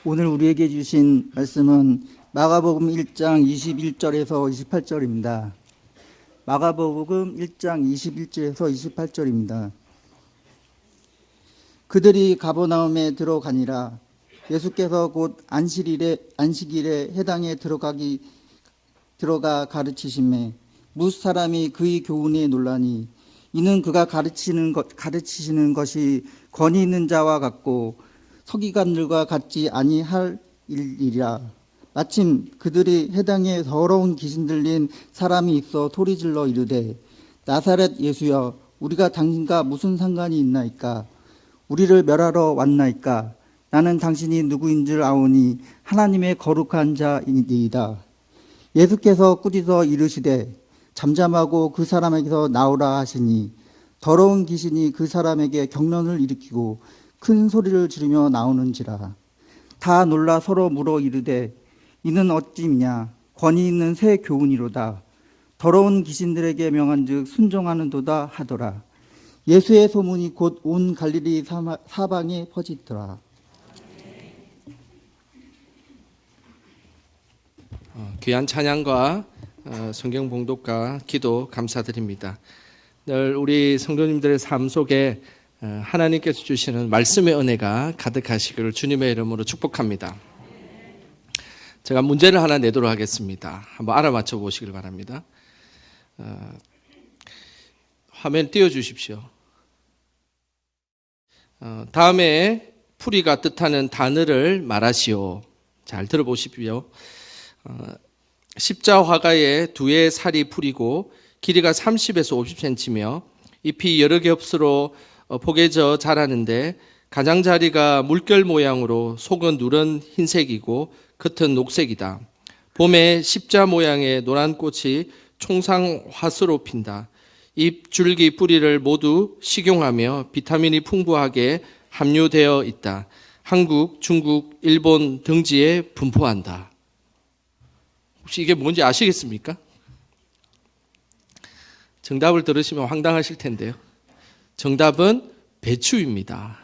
오늘 우리에게 주신 말씀은 마가복음 1장 21절에서 28절입니다. 마가복음 1장 21절에서 28절입니다. 그들이 가버나움에 들어가니라. 예수께서 곧 안식일에 해당에 들어가 가르치심에 무수 사람이 그의 교훈에 놀라니 이는 그가 가르치시는 것이 권위 있는 자와 같고 서기관들과 같지 아니할 일이라. 마침 그들이 해당에 더러운 귀신 들린 사람이 있어 소리질러 이르되 나사렛 예수여 우리가 당신과 무슨 상관이 있나이까? 우리를 멸하러 왔나이까? 나는 당신이 누구인 줄 아오니 하나님의 거룩한 자이니이다. 예수께서 꾸짖어 이르시되 잠잠하고 그 사람에게서 나오라 하시니 더러운 귀신이 그 사람에게 경련을 일으키고 큰 소리를 지르며 나오는지라. 다 놀라 서로 물어 이르되 이는 어찌미냐? 권위 있는 새 교훈이로다. 더러운 귀신들에게 명한즉 순종하는도다 하더라. 예수의 소문이 곧 온 갈릴리 사방에 퍼지더라. 귀한 찬양과 성경 봉독과 기도 감사드립니다. 늘 우리 성도님들의 삶 속에 하나님께서 주시는 말씀의 은혜가 가득하시기를 주님의 이름으로 축복합니다. 제가 문제를 하나 내도록 하겠습니다. 한번 알아맞혀 보시길 바랍니다. 화면 띄워주십시오. 다음에 풀이가 뜻하는 단어를 말하시오. 잘 들어보십시오. 십자화가에 두 의 살이 풀이고 길이가 30에서 50cm며 잎이 여러 겹수로 포개져 자라는데 가장자리가 물결 모양으로 속은 누런 흰색이고 겉은 녹색이다. 봄에 십자 모양의 노란 꽃이 총상화수로 핀다. 잎, 줄기, 뿌리를 모두 식용하며 비타민이 풍부하게 함유되어 있다. 한국, 중국, 일본 등지에 분포한다. 혹시 이게 뭔지 아시겠습니까? 정답을 들으시면 황당하실 텐데요. 정답은 배추입니다.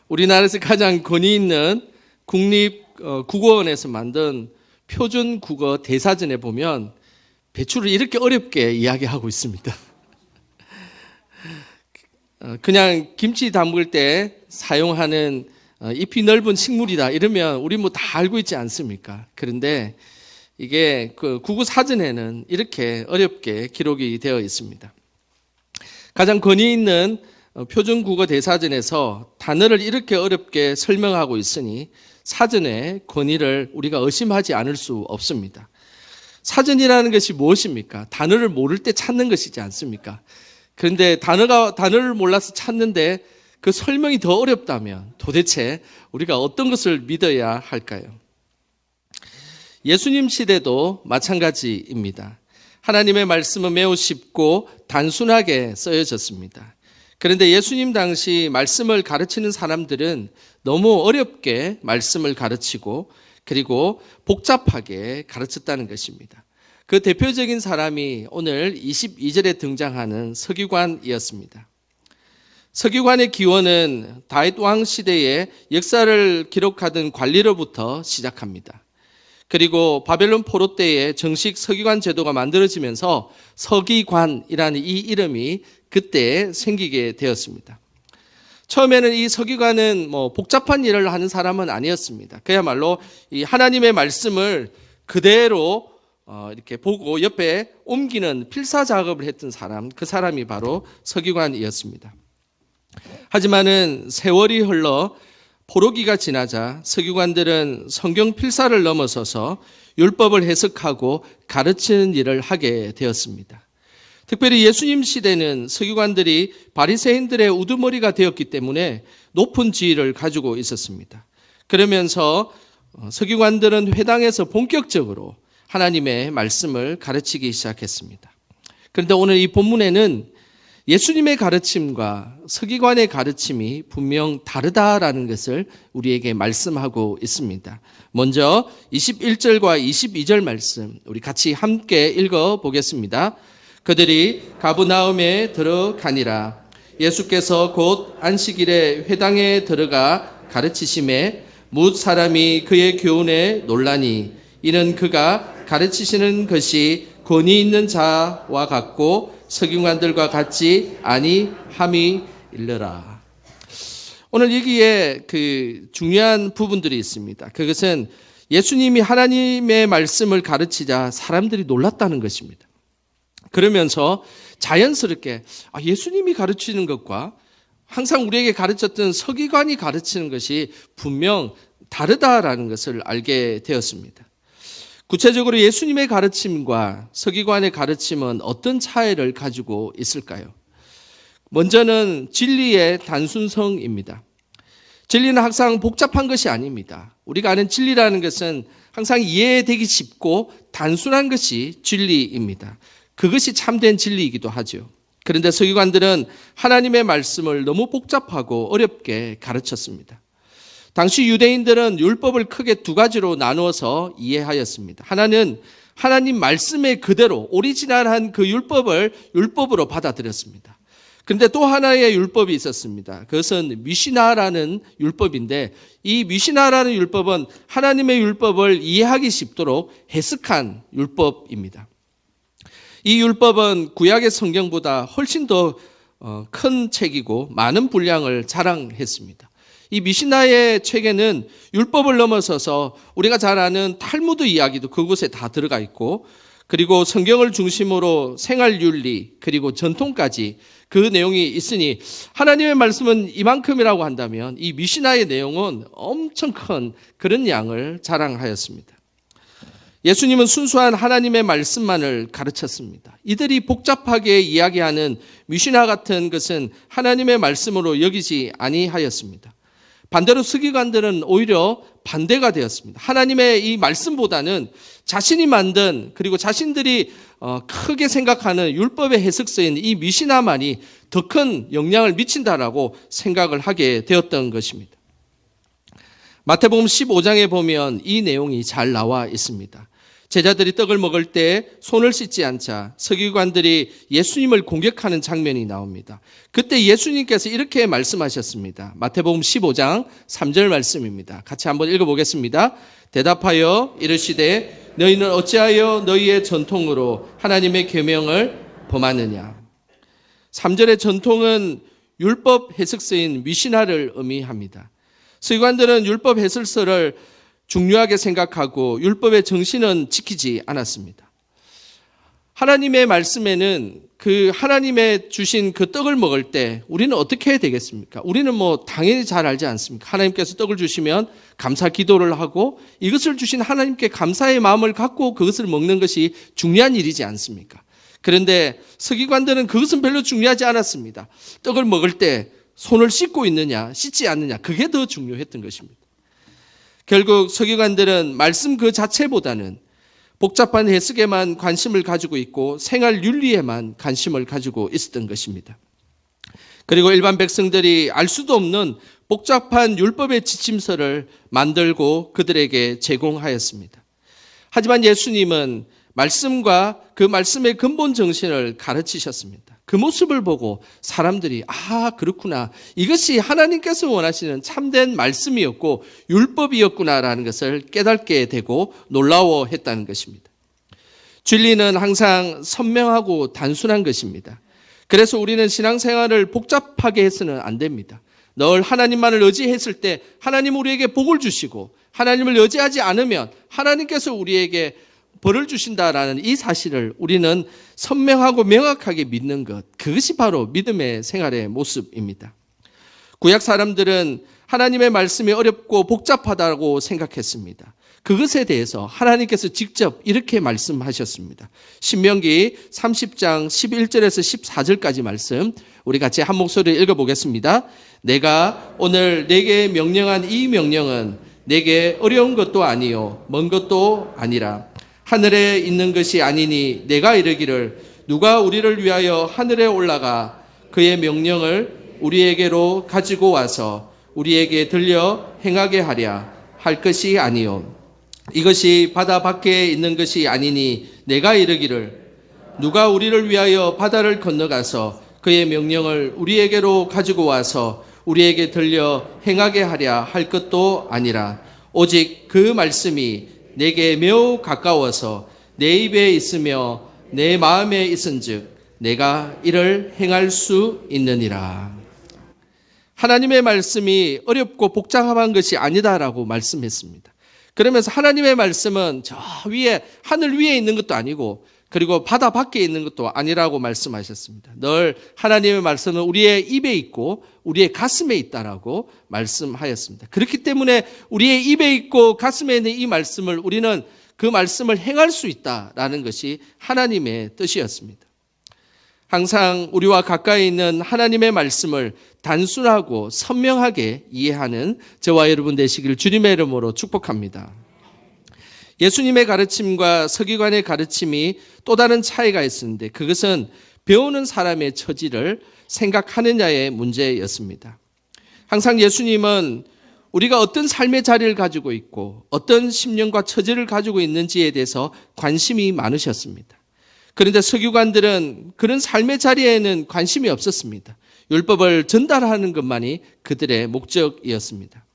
우리나라에서 가장 권위 있는 국립국어원에서 만든 표준국어 대사전에 보면 배추를 이렇게 어렵게 이야기하고 있습니다. 그냥 김치 담글 때 사용하는 잎이 넓은 식물이다 이러면 우리 뭐 다 알고 있지 않습니까? 그런데 이게 그 국어 사전에는 이렇게 어렵게 기록이 되어 있습니다. 가장 권위 있는 표준국어 대사전에서 단어를 이렇게 어렵게 설명하고 있으니 사전의 권위를 우리가 의심하지 않을 수 없습니다. 사전이라는 것이 무엇입니까? 단어를 모를 때 찾는 것이지 않습니까? 그런데 단어를 몰라서 찾는데 그 설명이 더 어렵다면 도대체 우리가 어떤 것을 믿어야 할까요? 예수님 시대도 마찬가지입니다. 하나님의 말씀은 매우 쉽고 단순하게 쓰여졌습니다. 그런데 예수님 당시 말씀을 가르치는 사람들은 너무 어렵게 말씀을 가르치고 그리고 복잡하게 가르쳤다는 것입니다. 그 대표적인 사람이 오늘 22절에 등장하는 서기관이었습니다. 서기관의 기원은 다윗 왕 시대의 역사를 기록하던 관리로부터 시작합니다. 그리고 바벨론 포로 때에 정식 서기관 제도가 만들어지면서 서기관이라는 이 이름이 그때 생기게 되었습니다. 처음에는 이 서기관은 복잡한 일을 하는 사람은 아니었습니다. 그야말로 이 하나님의 말씀을 그대로 이렇게 보고 옆에 옮기는 필사 작업을 했던 사람, 그 사람이 바로 서기관이었습니다. 하지만은 세월이 흘러 포로기가 지나자 서기관들은 성경 필사를 넘어서서 율법을 해석하고 가르치는 일을 하게 되었습니다. 특별히 예수님 시대는 서기관들이 바리새인들의 우두머리가 되었기 때문에 높은 지위를 가지고 있었습니다. 그러면서 서기관들은 회당에서 본격적으로 하나님의 말씀을 가르치기 시작했습니다. 그런데 오늘 이 본문에는 예수님의 가르침과 서기관의 가르침이 분명 다르다라는 것을 우리에게 말씀하고 있습니다. 먼저 21절과 22절 말씀 우리 같이 함께 읽어보겠습니다. 그들이 가버나움에 들어가니라. 예수께서 곧 안식일에 회당에 들어가 가르치심에 뭇 사람이 그의 교훈에 놀라니 이는 그가 가르치시는 것이 권위 있는 자와 같고 서기관들과 같지 아니함이 일러라. 오늘 여기에 그 중요한 부분들이 있습니다. 그것은 예수님이 하나님의 말씀을 가르치자 사람들이 놀랐다는 것입니다. 그러면서 자연스럽게 예수님이 가르치는 것과 항상 우리에게 가르쳤던 서기관이 가르치는 것이 분명 다르다라는 것을 알게 되었습니다. 구체적으로 예수님의 가르침과 서기관의 가르침은 어떤 차이를 가지고 있을까요? 먼저는 진리의 단순성입니다. 진리는 항상 복잡한 것이 아닙니다. 우리가 아는 진리라는 것은 항상 이해되기 쉽고 단순한 것이 진리입니다. 그것이 참된 진리이기도 하죠. 그런데 서기관들은 하나님의 말씀을 너무 복잡하고 어렵게 가르쳤습니다. 당시 유대인들은 율법을 크게 두 가지로 나누어서 이해하였습니다. 하나는 하나님 말씀의 그대로 오리지널한 그 율법을 율법으로 받아들였습니다. 그런데 또 하나의 율법이 있었습니다. 그것은 미시나라는 율법인데 이 미시나라는 율법은 하나님의 율법을 이해하기 쉽도록 해석한 율법입니다. 이 율법은 구약의 성경보다 훨씬 더 큰 책이고 많은 분량을 자랑했습니다. 이 미시나의 책에는 율법을 넘어서서 우리가 잘 아는 탈무드 이야기도 그곳에 다 들어가 있고 그리고 성경을 중심으로 생활윤리 그리고 전통까지 그 내용이 있으니 하나님의 말씀은 이만큼이라고 한다면 이 미시나의 내용은 엄청 큰 그런 양을 자랑하였습니다. 예수님은 순수한 하나님의 말씀만을 가르쳤습니다. 이들이 복잡하게 이야기하는 미시나 같은 것은 하나님의 말씀으로 여기지 아니하였습니다. 반대로 서기관들은 오히려 반대가 되었습니다. 하나님의 이 말씀보다는 자신이 만든 그리고 자신들이 크게 생각하는 율법의 해석서인 이 미시나만이 더 큰 영향을 미친다라고 생각을 하게 되었던 것입니다. 마태복음 15장에 보면 이 내용이 잘 나와 있습니다. 제자들이 떡을 먹을 때 손을 씻지 않자 서기관들이 예수님을 공격하는 장면이 나옵니다. 그때 예수님께서 이렇게 말씀하셨습니다. 마태복음 15장 3절 말씀입니다. 같이 한번 읽어보겠습니다. 대답하여 이르시되 너희는 어찌하여 너희의 전통으로 하나님의 계명을 범하느냐. 3절의 전통은 율법 해석서인 미시나를 의미합니다. 서기관들은 율법 해설서를 중요하게 생각하고 율법의 정신은 지키지 않았습니다. 하나님의 말씀에는 그 하나님의 주신 그 떡을 먹을 때 우리는 어떻게 해야 되겠습니까? 우리는 당연히 잘 알지 않습니까? 하나님께서 떡을 주시면 감사 기도를 하고 이것을 주신 하나님께 감사의 마음을 갖고 그것을 먹는 것이 중요한 일이지 않습니까? 그런데 서기관들은 그것은 별로 중요하지 않았습니다. 떡을 먹을 때 손을 씻고 있느냐 씻지 않느냐 그게 더 중요했던 것입니다. 결국 서기관들은 말씀 그 자체보다는 복잡한 해석에만 관심을 가지고 있고 생활 윤리에만 관심을 가지고 있었던 것입니다. 그리고 일반 백성들이 알 수도 없는 복잡한 율법의 지침서를 만들고 그들에게 제공하였습니다. 하지만 예수님은 말씀과 그 말씀의 근본 정신을 가르치셨습니다. 그 모습을 보고 사람들이 그렇구나. 이것이 하나님께서 원하시는 참된 말씀이었고 율법이었구나라는 것을 깨닫게 되고 놀라워했다는 것입니다. 진리는 항상 선명하고 단순한 것입니다. 그래서 우리는 신앙생활을 복잡하게 해서는 안 됩니다. 늘 하나님만을 의지했을 때 하나님 우리에게 복을 주시고 하나님을 의지하지 않으면 하나님께서 우리에게 벌을 주신다라는 이 사실을 우리는 선명하고 명확하게 믿는 것, 그것이 바로 믿음의 생활의 모습입니다. 구약 사람들은 하나님의 말씀이 어렵고 복잡하다고 생각했습니다. 그것에 대해서 하나님께서 직접 이렇게 말씀하셨습니다. 신명기 30장 11절에서 14절까지 말씀 우리 같이 한 목소리로 읽어보겠습니다. 내가 오늘 내게 명령한 이 명령은 내게 어려운 것도 아니요 먼 것도 아니라 하늘에 있는 것이 아니니 내가 이르기를 누가 우리를 위하여 하늘에 올라가 그의 명령을 우리에게로 가지고 와서 우리에게 들려 행하게 하랴 할 것이 아니요 이것이 바다 밖에 있는 것이 아니니 내가 이르기를 누가 우리를 위하여 바다를 건너가서 그의 명령을 우리에게로 가지고 와서 우리에게 들려 행하게 하랴 할 것도 아니라 오직 그 말씀이 내게 매우 가까워서 내 입에 있으며 내 마음에 있은즉 내가 이를 행할 수 있느니라. 하나님의 말씀이 어렵고 복잡한 것이 아니다라고 말씀했습니다. 그러면서 하나님의 말씀은 저 위에 하늘 위에 있는 것도 아니고 그리고 바다 밖에 있는 것도 아니라고 말씀하셨습니다. 늘 하나님의 말씀은 우리의 입에 있고 우리의 가슴에 있다라고 말씀하였습니다. 그렇기 때문에 우리의 입에 있고 가슴에 있는 이 말씀을 우리는 그 말씀을 행할 수 있다라는 것이 하나님의 뜻이었습니다. 항상 우리와 가까이 있는 하나님의 말씀을 단순하고 선명하게 이해하는 저와 여러분 되시기를 주님의 이름으로 축복합니다. 예수님의 가르침과 서기관의 가르침이 또 다른 차이가 있었는데 그것은 배우는 사람의 처지를 생각하느냐의 문제였습니다. 항상 예수님은 우리가 어떤 삶의 자리를 가지고 있고 어떤 심령과 처지를 가지고 있는지에 대해서 관심이 많으셨습니다. 그런데 서기관들은 그런 삶의 자리에는 관심이 없었습니다. 율법을 전달하는 것만이 그들의 목적이었습니다.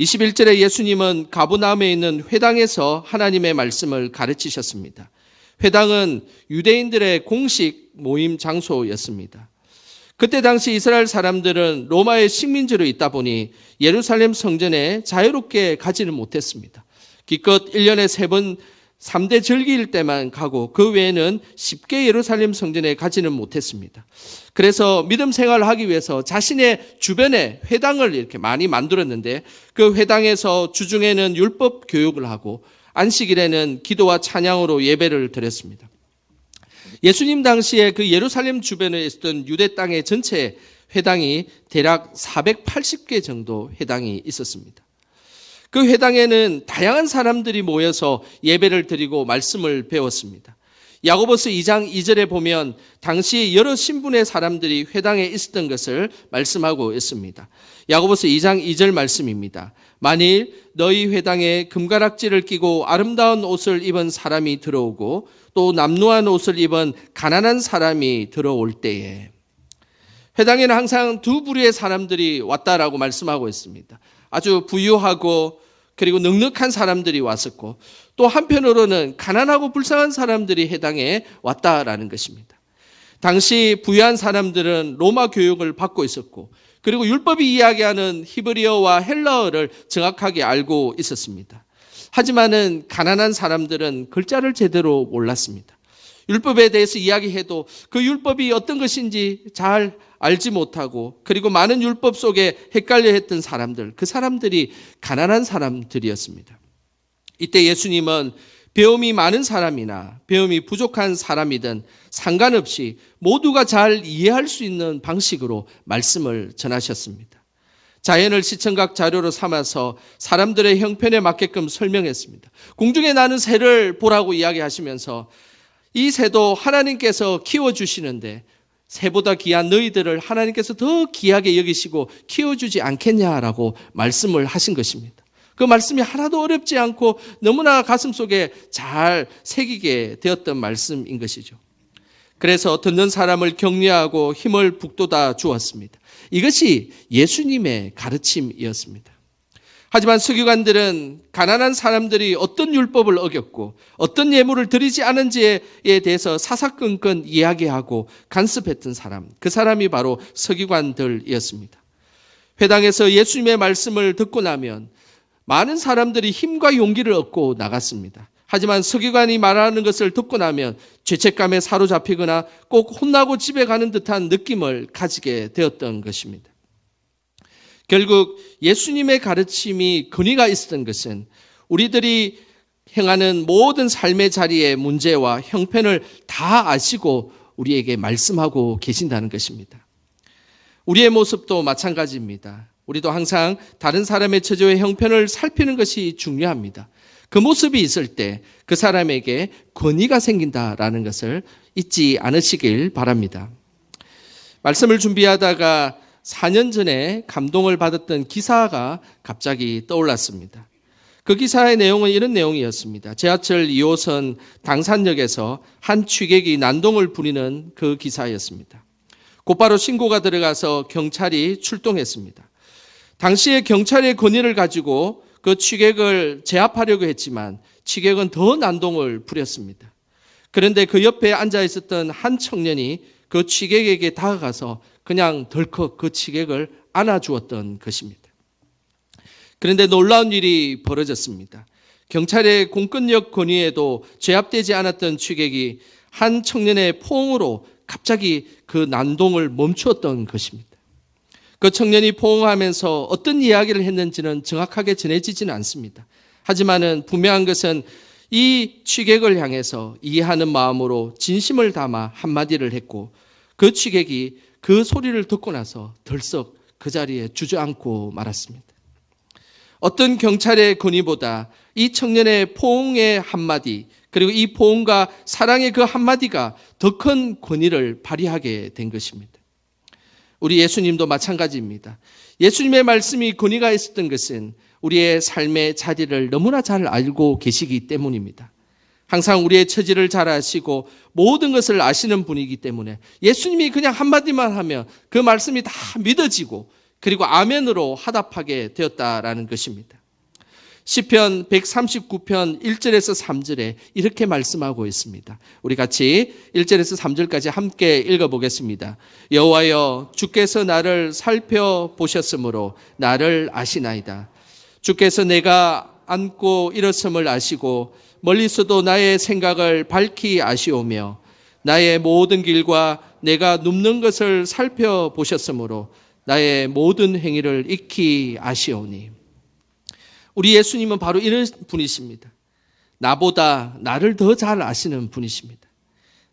21절에 예수님은 가버나움에 있는 회당에서 하나님의 말씀을 가르치셨습니다. 회당은 유대인들의 공식 모임 장소였습니다. 그때 당시 이스라엘 사람들은 로마의 식민지로 있다 보니 예루살렘 성전에 자유롭게 가지는 못했습니다. 기껏 1년에 3번 3대 절기일 때만 가고 그 외에는 쉽게 예루살렘 성전에 가지는 못했습니다. 그래서 믿음 생활을 하기 위해서 자신의 주변에 회당을 이렇게 많이 만들었는데 그 회당에서 주중에는 율법 교육을 하고 안식일에는 기도와 찬양으로 예배를 드렸습니다. 예수님 당시에 그 예루살렘 주변에 있었던 유대 땅의 전체 회당이 대략 480개 정도 회당이 있었습니다. 그 회당에는 다양한 사람들이 모여서 예배를 드리고 말씀을 배웠습니다. 야고보서 2장 2절에 보면 당시 여러 신분의 사람들이 회당에 있었던 것을 말씀하고 있습니다. 야고보서 2장 2절 말씀입니다. 만일 너희 회당에 금가락지를 끼고 아름다운 옷을 입은 사람이 들어오고 또 남루한 옷을 입은 가난한 사람이 들어올 때에 회당에는 항상 두 부류의 사람들이 왔다라고 말씀하고 있습니다. 아주 부유하고 그리고 넉넉한 사람들이 왔었고 또 한편으로는 가난하고 불쌍한 사람들이 회당에 왔다라는 것입니다. 당시 부유한 사람들은 로마 교육을 받고 있었고 그리고 율법이 이야기하는 히브리어와 헬라어를 정확하게 알고 있었습니다. 하지만은 가난한 사람들은 글자를 제대로 몰랐습니다. 율법에 대해서 이야기해도 그 율법이 어떤 것인지 잘 알지 못하고 그리고 많은 율법 속에 헷갈려 했던 사람들, 그 사람들이 가난한 사람들이었습니다. 이때 예수님은 배움이 많은 사람이나 배움이 부족한 사람이든 상관없이 모두가 잘 이해할 수 있는 방식으로 말씀을 전하셨습니다. 자연을 시청각 자료로 삼아서 사람들의 형편에 맞게끔 설명했습니다. 공중에 나는 새를 보라고 이야기하시면서 이 새도 하나님께서 키워주시는데 새보다 귀한 너희들을 하나님께서 더 귀하게 여기시고 키워주지 않겠냐라고 말씀을 하신 것입니다. 그 말씀이 하나도 어렵지 않고 너무나 가슴속에 잘 새기게 되었던 말씀인 것이죠. 그래서 듣는 사람을 격려하고 힘을 북돋아 주었습니다. 이것이 예수님의 가르침이었습니다. 하지만 서기관들은 가난한 사람들이 어떤 율법을 어겼고 어떤 예물을 드리지 않은지에 대해서 사사건건 이야기하고 간섭했던 사람, 그 사람이 바로 서기관들이었습니다. 회당에서 예수님의 말씀을 듣고 나면 많은 사람들이 힘과 용기를 얻고 나갔습니다. 하지만 서기관이 말하는 것을 듣고 나면 죄책감에 사로잡히거나 꼭 혼나고 집에 가는 듯한 느낌을 가지게 되었던 것입니다. 결국 예수님의 가르침이 근위가 있었던 것은 우리들이 행하는 모든 삶의 자리의 문제와 형편을 다 아시고 우리에게 말씀하고 계신다는 것입니다. 우리의 모습도 마찬가지입니다. 우리도 항상 다른 사람의 처지와 형편을 살피는 것이 중요합니다. 그 모습이 있을 때 그 사람에게 권위가 생긴다라는 것을 잊지 않으시길 바랍니다. 말씀을 준비하다가 4년 전에 감동을 받았던 기사가 갑자기 떠올랐습니다. 그 기사의 내용은 이런 내용이었습니다. 지하철 2호선 당산역에서 한 취객이 난동을 부리는 그 기사였습니다. 곧바로 신고가 들어가서 경찰이 출동했습니다. 당시에 경찰의 권위를 가지고 그 취객을 제압하려고 했지만 취객은 더 난동을 부렸습니다. 그런데 그 옆에 앉아 있었던 한 청년이 그 취객에게 다가가서 그냥 덜컥 그 취객을 안아주었던 것입니다. 그런데 놀라운 일이 벌어졌습니다. 경찰의 공권력 권위에도 제압되지 않았던 취객이 한 청년의 포옹으로 갑자기 그 난동을 멈추었던 것입니다. 그 청년이 포옹하면서 어떤 이야기를 했는지는 정확하게 전해지지는 않습니다. 하지만은 분명한 것은 이 취객을 향해서 이해하는 마음으로 진심을 담아 한마디를 했고 그 취객이 그 소리를 듣고 나서 덜썩 그 자리에 주저앉고 말았습니다. 어떤 경찰의 권위보다 이 청년의 포옹의 한마디 그리고 이 포옹과 사랑의 그 한마디가 더 큰 권위를 발휘하게 된 것입니다. 우리 예수님도 마찬가지입니다. 예수님의 말씀이 권위가 있었던 것은 우리의 삶의 자리를 너무나 잘 알고 계시기 때문입니다. 항상 우리의 처지를 잘 아시고 모든 것을 아시는 분이기 때문에 예수님이 그냥 한마디만 하면 그 말씀이 다 믿어지고 그리고 아멘으로 화답하게 되었다라는 것입니다. 시편 139편 1절에서 3절에 이렇게 말씀하고 있습니다. 우리 같이 1절에서 3절까지 함께 읽어보겠습니다. 여호와여 주께서 나를 살펴보셨으므로 나를 아시나이다. 주께서 내가 앉고 일어섬을 아시고 멀리서도 나의 생각을 밝히 아시오며 나의 모든 길과 내가 눕는 것을 살펴보셨으므로 나의 모든 행위를 익히 아시오니. 우리 예수님은 바로 이런 분이십니다. 나보다 나를 더 잘 아시는 분이십니다.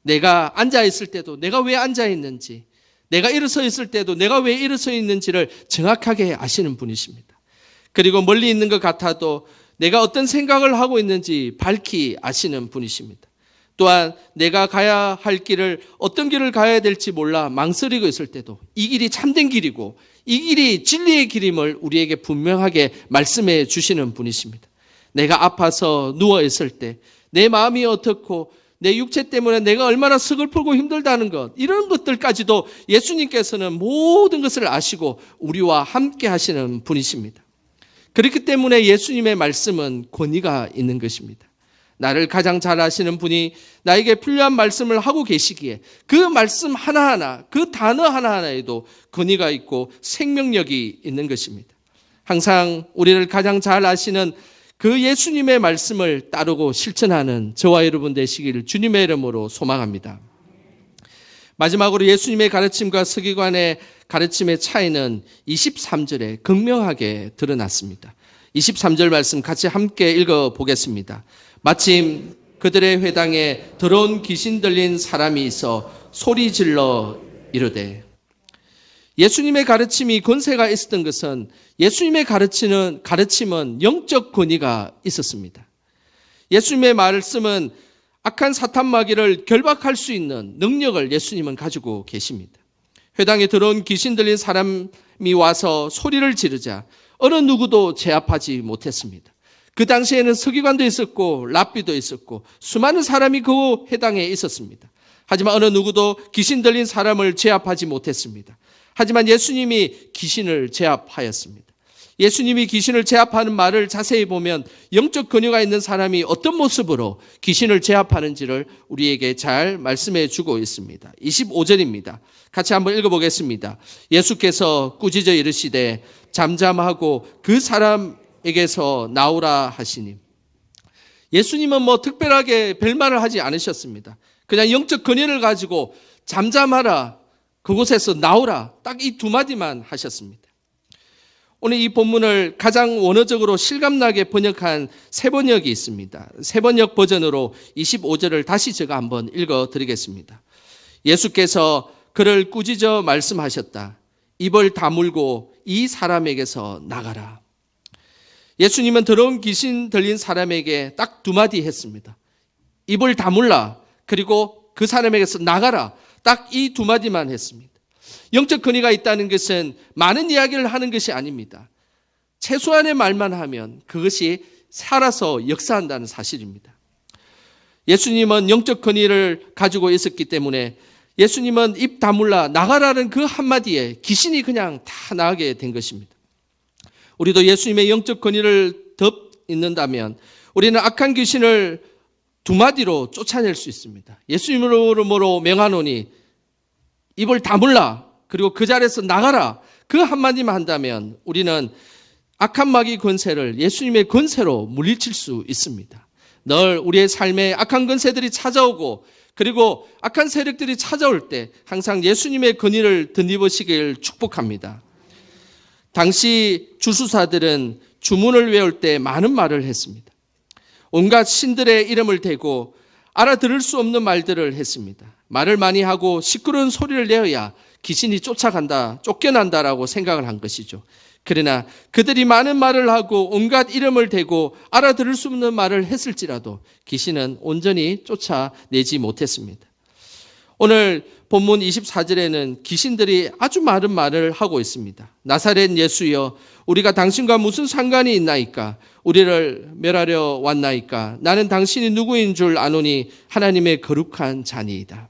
내가 앉아있을 때도 내가 왜 앉아있는지, 내가 일어서 있을 때도 내가 왜 일어서 있는지를 정확하게 아시는 분이십니다. 그리고 멀리 있는 것 같아도 내가 어떤 생각을 하고 있는지 밝히 아시는 분이십니다. 또한 내가 가야 할 길을 어떤 길을 가야 될지 몰라 망설이고 있을 때도 이 길이 참된 길이고 이 길이 진리의 길임을 우리에게 분명하게 말씀해 주시는 분이십니다. 내가 아파서 누워 있을 때 내 마음이 어떻고 내 육체 때문에 내가 얼마나 서글프고 힘들다는 것, 이런 것들까지도 예수님께서는 모든 것을 아시고 우리와 함께 하시는 분이십니다. 그렇기 때문에 예수님의 말씀은 권위가 있는 것입니다. 나를 가장 잘 아시는 분이 나에게 필요한 말씀을 하고 계시기에 그 말씀 하나하나, 그 단어 하나하나에도 권위가 있고 생명력이 있는 것입니다. 항상 우리를 가장 잘 아시는 그 예수님의 말씀을 따르고 실천하는 저와 여러분 되시기를 주님의 이름으로 소망합니다. 마지막으로 예수님의 가르침과 서기관의 가르침의 차이는 23절에 극명하게 드러났습니다. 23절 말씀 같이 함께 읽어보겠습니다. 마침 그들의 회당에 더러운 귀신 들린 사람이 있어 소리 질러 이르되. 예수님의 가르침이 권세가 있었던 것은 예수님의 가르침은 영적 권위가 있었습니다. 예수님의 말씀은 악한 사탄 마귀를 결박할 수 있는 능력을 예수님은 가지고 계십니다. 회당에 들어온 귀신 들린 사람이 와서 소리를 지르자 어느 누구도 제압하지 못했습니다. 그 당시에는 서기관도 있었고 랍비도 있었고 수많은 사람이 그 회당에 있었습니다. 하지만 어느 누구도 귀신 들린 사람을 제압하지 못했습니다. 하지만 예수님이 귀신을 제압하였습니다. 예수님이 귀신을 제압하는 말을 자세히 보면 영적 권위가 있는 사람이 어떤 모습으로 귀신을 제압하는지를 우리에게 잘 말씀해 주고 있습니다. 25절입니다. 같이 한번 읽어보겠습니다. 예수께서 꾸짖어 이르시되 잠잠하고 그 사람에게서 나오라 하시니. 예수님은 특별하게 별말을 하지 않으셨습니다. 그냥 영적 권위를 가지고 잠잠하라, 그곳에서 나오라, 딱 이 두 마디만 하셨습니다. 오늘 이 본문을 가장 원어적으로 실감나게 번역한 세번역이 있습니다. 세번역 버전으로 25절을 다시 제가 한번 읽어드리겠습니다. 예수께서 그를 꾸짖어 말씀하셨다. 입을 다물고 이 사람에게서 나가라. 예수님은 더러운 귀신 들린 사람에게 딱 두 마디 했습니다. 입을 다물라, 그리고 그 사람에게서 나가라. 딱 이 두 마디만 했습니다. 영적 권위가 있다는 것은 많은 이야기를 하는 것이 아닙니다. 최소한의 말만 하면 그것이 살아서 역사한다는 사실입니다. 예수님은 영적 권위를 가지고 있었기 때문에 예수님은 입 다물라 나가라는 그 한마디에 귀신이 그냥 다 나가게 된 것입니다. 우리도 예수님의 영적 권위를 덧입는다면 우리는 악한 귀신을 두 마디로 쫓아낼 수 있습니다. 예수님으로 명하노니 입을 다물라, 그리고 그 자리에서 나가라, 그 한마디만 한다면 우리는 악한 마귀 권세를 예수님의 권세로 물리칠 수 있습니다. 늘 우리의 삶에 악한 권세들이 찾아오고 그리고 악한 세력들이 찾아올 때 항상 예수님의 권위를 덧입으시길 축복합니다. 당시 주수사들은 주문을 외울 때 많은 말을 했습니다. 온갖 신들의 이름을 대고 알아들을 수 없는 말들을 했습니다. 말을 많이 하고 시끄러운 소리를 내어야 귀신이 쫓겨난다라고 생각을 한 것이죠. 그러나 그들이 많은 말을 하고 온갖 이름을 대고 알아들을 수 없는 말을 했을지라도 귀신은 온전히 쫓아내지 못했습니다. 오늘 본문 24절에는 귀신들이 아주 많은 말을 하고 있습니다. 나사렛 예수여, 우리가 당신과 무슨 상관이 있나이까? 우리를 멸하려 왔나이까? 나는 당신이 누구인 줄 아노니 하나님의 거룩한 자니이다.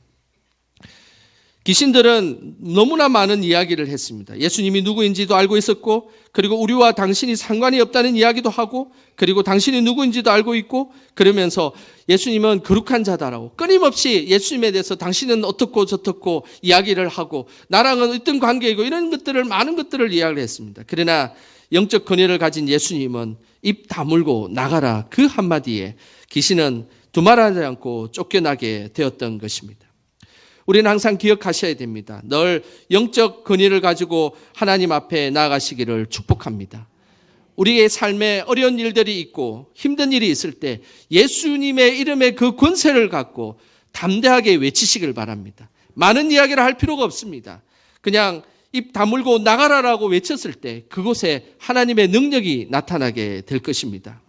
귀신들은 너무나 많은 이야기를 했습니다. 예수님이 누구인지도 알고 있었고, 그리고 우리와 당신이 상관이 없다는 이야기도 하고, 그리고 당신이 누구인지도 알고 있고, 그러면서 예수님은 거룩한 자다라고 끊임없이 예수님에 대해서 당신은 어떻고 저떻고 이야기를 하고, 나랑은 어떤 관계이고 이런 것들을 많은 것들을 이야기를 했습니다. 그러나 영적 권위를 가진 예수님은 입 다물고 나가라 그 한마디에 귀신은 두말하지 않고 쫓겨나게 되었던 것입니다. 우리는 항상 기억하셔야 됩니다. 늘 영적 권위를 가지고 하나님 앞에 나아가시기를 축복합니다. 우리의 삶에 어려운 일들이 있고 힘든 일이 있을 때 예수님의 이름의 그 권세를 갖고 담대하게 외치시길 바랍니다. 많은 이야기를 할 필요가 없습니다. 그냥 입 다물고 나가라라고 외쳤을 때 그곳에 하나님의 능력이 나타나게 될 것입니다.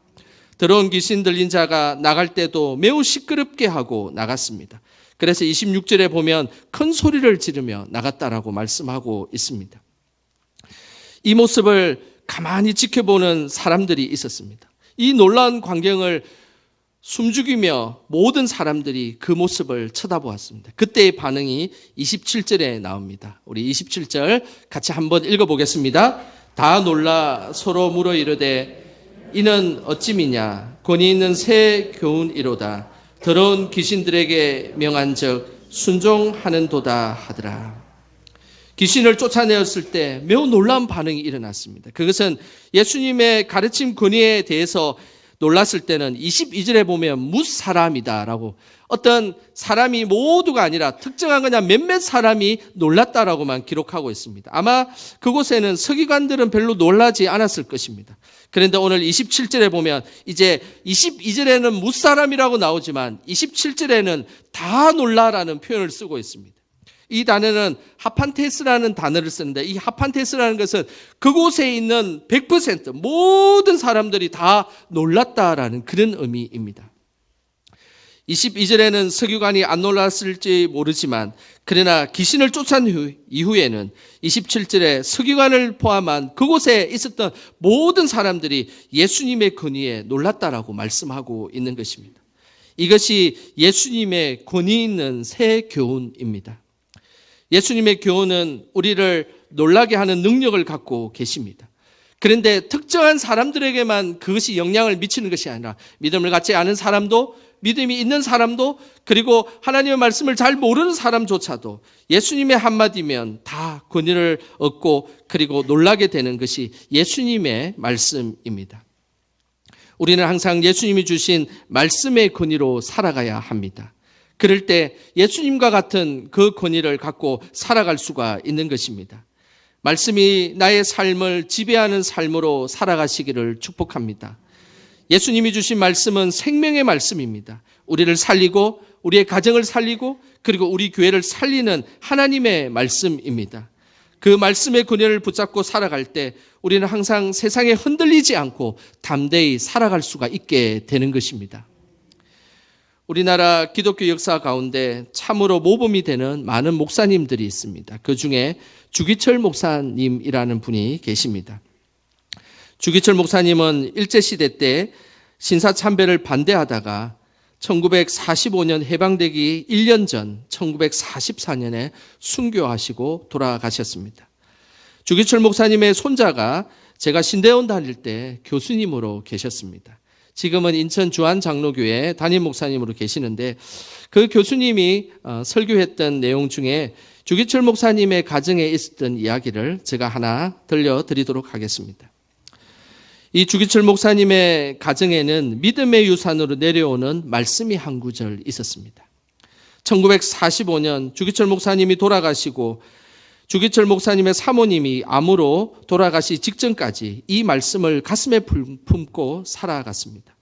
더러운 귀신 들린 자가 나갈 때도 매우 시끄럽게 하고 나갔습니다. 그래서 26절에 보면 큰 소리를 지르며 나갔다라고 말씀하고 있습니다. 이 모습을 가만히 지켜보는 사람들이 있었습니다. 이 놀라운 광경을 숨죽이며 모든 사람들이 그 모습을 쳐다보았습니다. 그때의 반응이 27절에 나옵니다. 우리 27절 같이 한번 읽어보겠습니다. 다 놀라 서로 물어 이르되 이는 어찌미냐? 권위 있는 새 교훈이로다. 더러운 귀신들에게 명한즉 순종하는도다 하더라. 귀신을 쫓아내었을 때 매우 놀라운 반응이 일어났습니다. 그것은 예수님의 가르침 권위에 대해서 놀랐을 때는 22절에 보면 무사람이다라고 어떤 사람이 모두가 아니라 특정한 그냥 몇몇 사람이 놀랐다라고만 기록하고 있습니다. 아마 그곳에는 서기관들은 별로 놀라지 않았을 것입니다. 그런데 오늘 27절에 보면 이제 22절에는 무사람이라고 나오지만 27절에는 다 놀라라는 표현을 쓰고 있습니다. 이 단어는 하판테스라는 단어를 쓰는데 이 하판테스라는 것은 그곳에 있는 100% 모든 사람들이 다 놀랐다라는 그런 의미입니다. 22절에는 서기관이 안 놀랐을지 모르지만 그러나 귀신을 쫓아낸 이후에는 27절에 서기관을 포함한 그곳에 있었던 모든 사람들이 예수님의 권위에 놀랐다라고 말씀하고 있는 것입니다. 이것이 예수님의 권위 있는 새 교훈입니다. 예수님의 교훈은 우리를 놀라게 하는 능력을 갖고 계십니다. 그런데 특정한 사람들에게만 그것이 영향을 미치는 것이 아니라 믿음을 갖지 않은 사람도 믿음이 있는 사람도 그리고 하나님의 말씀을 잘 모르는 사람조차도 예수님의 한마디면 다 권위를 얻고 그리고 놀라게 되는 것이 예수님의 말씀입니다. 우리는 항상 예수님이 주신 말씀의 권위로 살아가야 합니다. 그럴 때 예수님과 같은 그 권위를 갖고 살아갈 수가 있는 것입니다. 말씀이 나의 삶을 지배하는 삶으로 살아가시기를 축복합니다. 예수님이 주신 말씀은 생명의 말씀입니다. 우리를 살리고 우리의 가정을 살리고 그리고 우리 교회를 살리는 하나님의 말씀입니다. 그 말씀의 권위를 붙잡고 살아갈 때 우리는 항상 세상에 흔들리지 않고 담대히 살아갈 수가 있게 되는 것입니다. 우리나라 기독교 역사 가운데 참으로 모범이 되는 많은 목사님들이 있습니다. 그 중에 주기철 목사님이라는 분이 계십니다. 주기철 목사님은 일제시대 때 신사참배를 반대하다가 1945년 해방되기 1년 전 1944년에 순교하시고 돌아가셨습니다. 주기철 목사님의 손자가 제가 신대원 다닐 때 교수님으로 계셨습니다. 지금은 인천 주안장로교회 담임 목사님으로 계시는데 그 교수님이 설교했던 내용 중에 주기철 목사님의 가정에 있었던 이야기를 제가 하나 들려드리도록 하겠습니다. 이 주기철 목사님의 가정에는 믿음의 유산으로 내려오는 말씀이 한 구절 있었습니다. 1945년 주기철 목사님이 돌아가시고 주기철 목사님의 사모님이 암으로 돌아가시 직전까지 이 말씀을 가슴에 품고 살아갔습니다.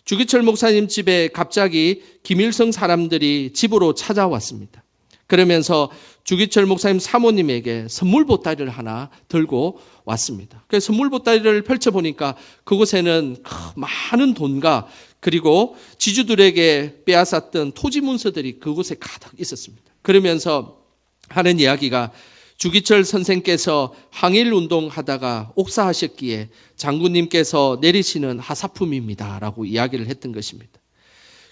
주기철 목사님 집에 갑자기 김일성 사람들이 집으로 찾아왔습니다. 그러면서 주기철 목사님 사모님에게 선물 보따리를 하나 들고 왔습니다. 그래서 선물 보따리를 펼쳐보니까 그곳에는 많은 돈과 그리고 지주들에게 빼앗았던 토지 문서들이 그곳에 가득 있었습니다. 그러면서 하는 이야기가 주기철 선생께서 항일운동 하다가 옥사하셨기에 장군님께서 내리시는 하사품입니다 라고 이야기를 했던 것입니다.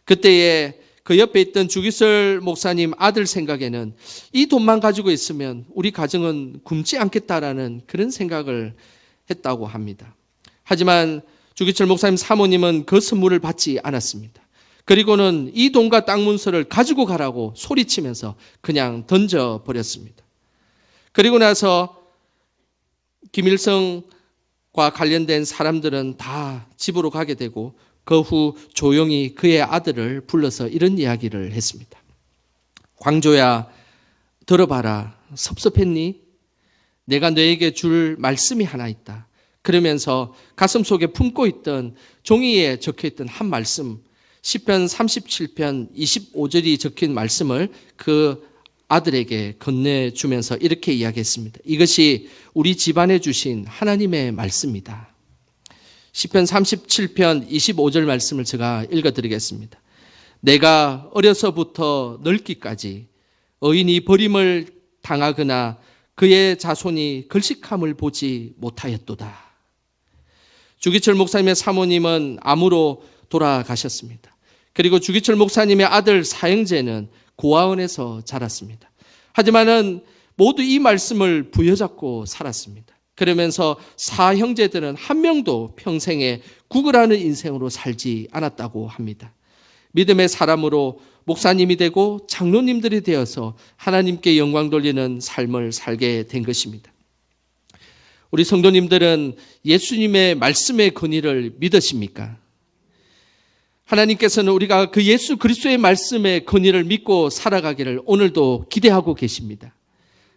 그때에 그 옆에 있던 주기철 목사님 아들 생각에는 이 돈만 가지고 있으면 우리 가정은 굶지 않겠다라는 그런 생각을 했다고 합니다. 하지만 주기철 목사님 사모님은 그 선물을 받지 않았습니다. 그리고는 이 돈과 땅 문서를 가지고 가라고 소리치면서 그냥 던져버렸습니다. 그리고 나서 김일성과 관련된 사람들은 다 집으로 가게 되고 그 후 조용히 그의 아들을 불러서 이런 이야기를 했습니다. 광조야, 들어봐라. 섭섭했니? 내가 너에게 줄 말씀이 하나 있다. 그러면서 가슴속에 품고 있던 종이에 적혀있던 한 말씀, 시편 37편 25절이 적힌 말씀을 그 아들에게 건네주면서 이렇게 이야기했습니다. 이것이 우리 집안에 주신 하나님의 말씀이다. 시편 37편 25절 말씀을 제가 읽어드리겠습니다. 내가 어려서부터 늙기까지 의인이 버림을 당하거나 그의 자손이 걸식함을 보지 못하였도다. 주기철 목사님의 사모님은 암으로 돌아가셨습니다. 그리고 주기철 목사님의 아들 사형제는 고아원에서 자랐습니다. 하지만은 모두 이 말씀을 부여잡고 살았습니다. 그러면서 사형제들은 한 명도 평생에 구걸하는 인생으로 살지 않았다고 합니다. 믿음의 사람으로 목사님이 되고 장로님들이 되어서 하나님께 영광 돌리는 삶을 살게 된 것입니다. 우리 성도님들은 예수님의 말씀의 권위를 믿으십니까? 하나님께서는 우리가 그 예수 그리스도의 말씀의 권위를 믿고 살아가기를 오늘도 기대하고 계십니다.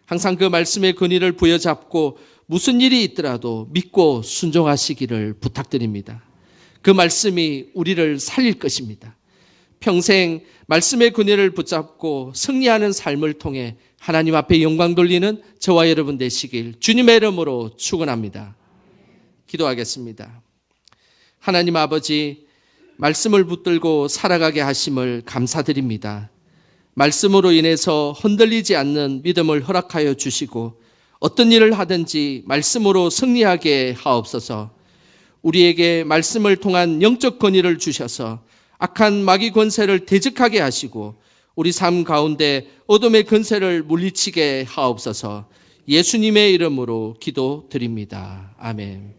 항상 그 말씀의 권위를 부여잡고 무슨 일이 있더라도 믿고 순종하시기를 부탁드립니다. 그 말씀이 우리를 살릴 것입니다. 평생 말씀의 권위를 붙잡고 승리하는 삶을 통해 하나님 앞에 영광 돌리는 저와 여러분 되시길 주님의 이름으로 축원합니다. 기도하겠습니다. 하나님 아버지, 말씀을 붙들고 살아가게 하심을 감사드립니다. 말씀으로 인해서 흔들리지 않는 믿음을 허락하여 주시고 어떤 일을 하든지 말씀으로 승리하게 하옵소서. 우리에게 말씀을 통한 영적 권위를 주셔서 악한 마귀 권세를 대적하게 하시고 우리 삶 가운데 어둠의 권세를 물리치게 하옵소서. 예수님의 이름으로 기도드립니다. 아멘.